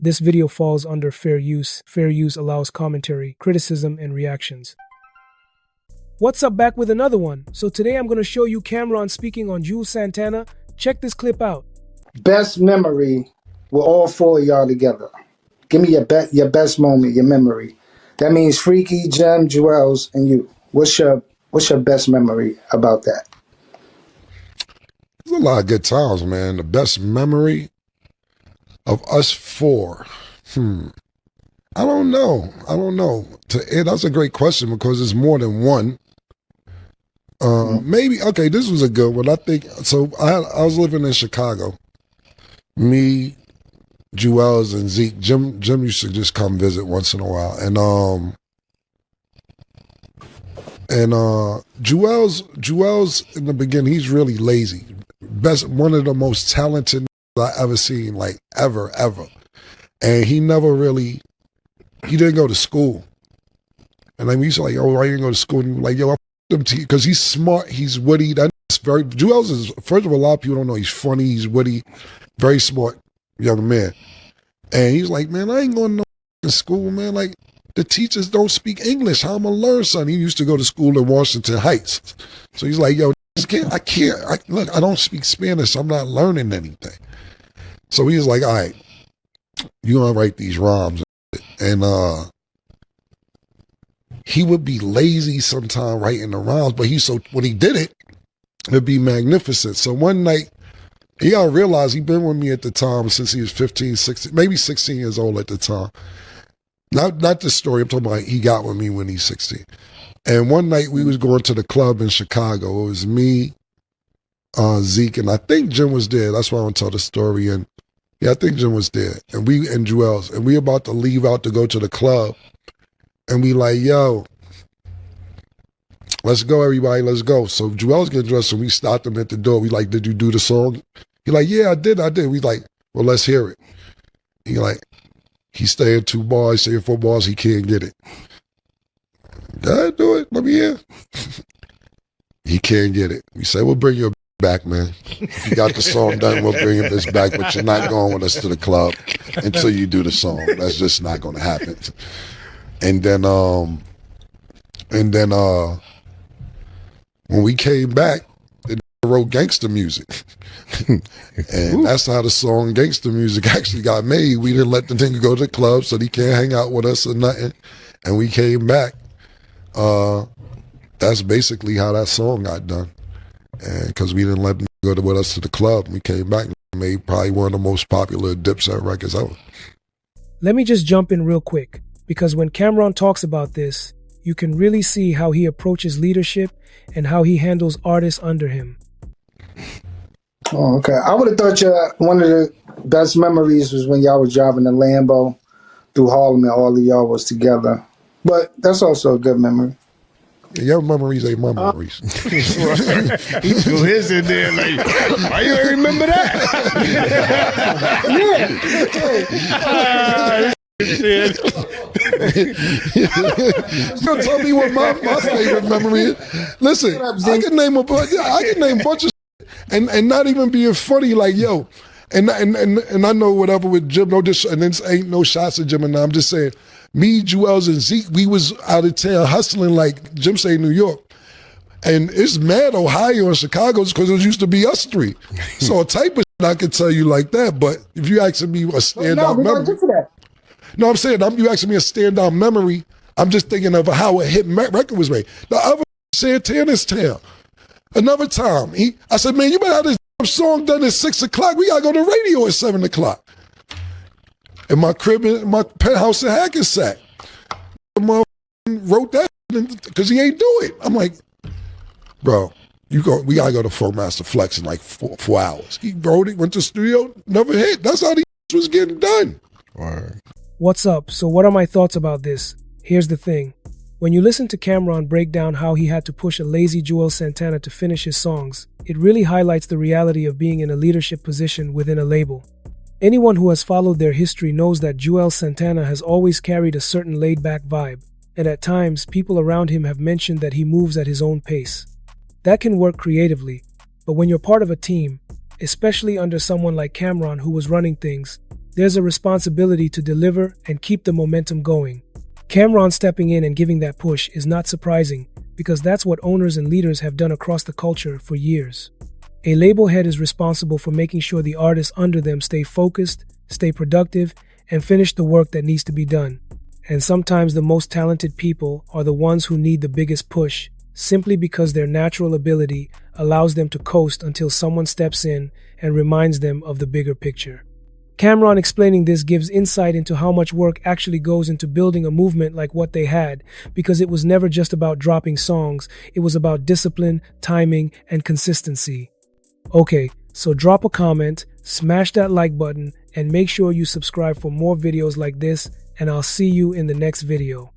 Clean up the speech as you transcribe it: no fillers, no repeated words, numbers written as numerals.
This video falls under fair use. Fair use allows commentary, criticism, and reactions. What's up, back with another one. So today I'm going to show you Camron speaking on Juelz Santana. Check this clip out. Best memory with all four of y'all together. Give me your best moment, your memory. That means Freaky, Jem, Juelz, and you. What's your best memory about that? There's a lot of good times, man. The best memory of us four. I don't know. That's a great question because it's more than one. Maybe, okay, this was a good one. I think, so I was living in Chicago. Me, Juelz, and Zeke. Jim used to just come visit once in a while. And Juelz in the beginning, he's really lazy. One of the most talented I ever seen, like ever. And he didn't go to school. And I mean, he's like, oh, I didn't go to school. And he was like, yo, I him to you, because he's smart, he's witty. That's very, Juelz is, first of all, a lot of people don't know, he's funny, he's witty, very smart young man. And he's like, man, I ain't going to no school, man. Like, the teachers don't speak English. How am I going to learn something? He used to go to school in Washington Heights. So he's like, yo, look, I don't speak Spanish. I'm not learning anything. So he was like, all right, you're going to write these rhymes. And he would be lazy sometime writing the rhymes, but when he did it, it'd be magnificent. So one night, you gotta realize he'd been with me at the time since he was 15, 16, maybe 16 years old at the time. Not this story, I'm talking about he got with me when he's 16. And one night we was going to the club in Chicago. It was me, Zeke, and I think Jim was there. That's why I want to tell the story. And yeah, I think Jim was there. And Juelz, and we about to leave out to go to the club. And we like, yo, let's go, everybody, let's go. So Juelz get dressed, and we stopped him at the door. We like, did you do the song? He like, yeah, I did. We like, well, let's hear it. He like, he's staying 2 bars, staying 4 bars, he can't get it. Go ahead, do it, let me hear. He can't get it. We say, we'll bring your back, man. If you got the song done, we'll bring this back, but you're not going with us to the club until you do the song. That's just not going to happen. And then when we came back, they wrote gangster music. And that's how the song Gangster Music actually got made. We didn't let the nigga go to the club, so he can't hang out with us or nothing. And we came back. That's basically how that song got done. And because we didn't let him go with us to the club, we came back and made probably one of the most popular dipset records ever. Let me just jump in real quick, because when Camron talks about this, you can really see how he approaches leadership and how he handles artists under him. Oh, okay. I would have thought one of the best memories was when y'all was driving the Lambo through Harlem and all of y'all was together. But that's also a good memory. Yeah, your memories ain't my memories. He threw his in there like, why you ain't remember that? Don't tell me what my favorite memory is. Listen, I can name a bunch of shit and not even being funny, like, yo, and I know whatever with Jim, and this ain't no shots at Jim, and I'm just saying, me, Juelz, and Zeke, we was out of town hustling, like Jim say, New York. And it's mad Ohio and Chicago because it used to be us three. So a type of shit I can tell you like that, but if you asking me a standout memory. No, I'm saying, you asking me a standout memory, I'm just thinking of how a hit record was made. The other Santana's Town. Another time, I said, man, you better have this song done at 6 o'clock. We gotta go to radio at 7 o'clock. In my crib, in my penthouse in Hackensack. Wrote that because he ain't do it. I'm like, bro, we gotta go to Funk Master Flex in like 4 hours. He wrote it, went to the studio, never hit. That's how the was getting done. Word. What's up? So what are my thoughts about this? Here's the thing. When you listen to Camron break down how he had to push a lazy Juelz Santana to finish his songs, it really highlights the reality of being in a leadership position within a label. Anyone who has followed their history knows that Juelz Santana has always carried a certain laid-back vibe, and at times, people around him have mentioned that he moves at his own pace. That can work creatively, but when you're part of a team, especially under someone like Camron who was running things, there's a responsibility to deliver and keep the momentum going. Camron stepping in and giving that push is not surprising, because that's what owners and leaders have done across the culture for years. A label head is responsible for making sure the artists under them stay focused, stay productive, and finish the work that needs to be done. And sometimes the most talented people are the ones who need the biggest push, simply because their natural ability allows them to coast until someone steps in and reminds them of the bigger picture. Camron explaining this gives insight into how much work actually goes into building a movement like what they had, because it was never just about dropping songs, it was about discipline, timing, and consistency. Okay, so drop a comment, smash that like button, and make sure you subscribe for more videos like this, and I'll see you in the next video.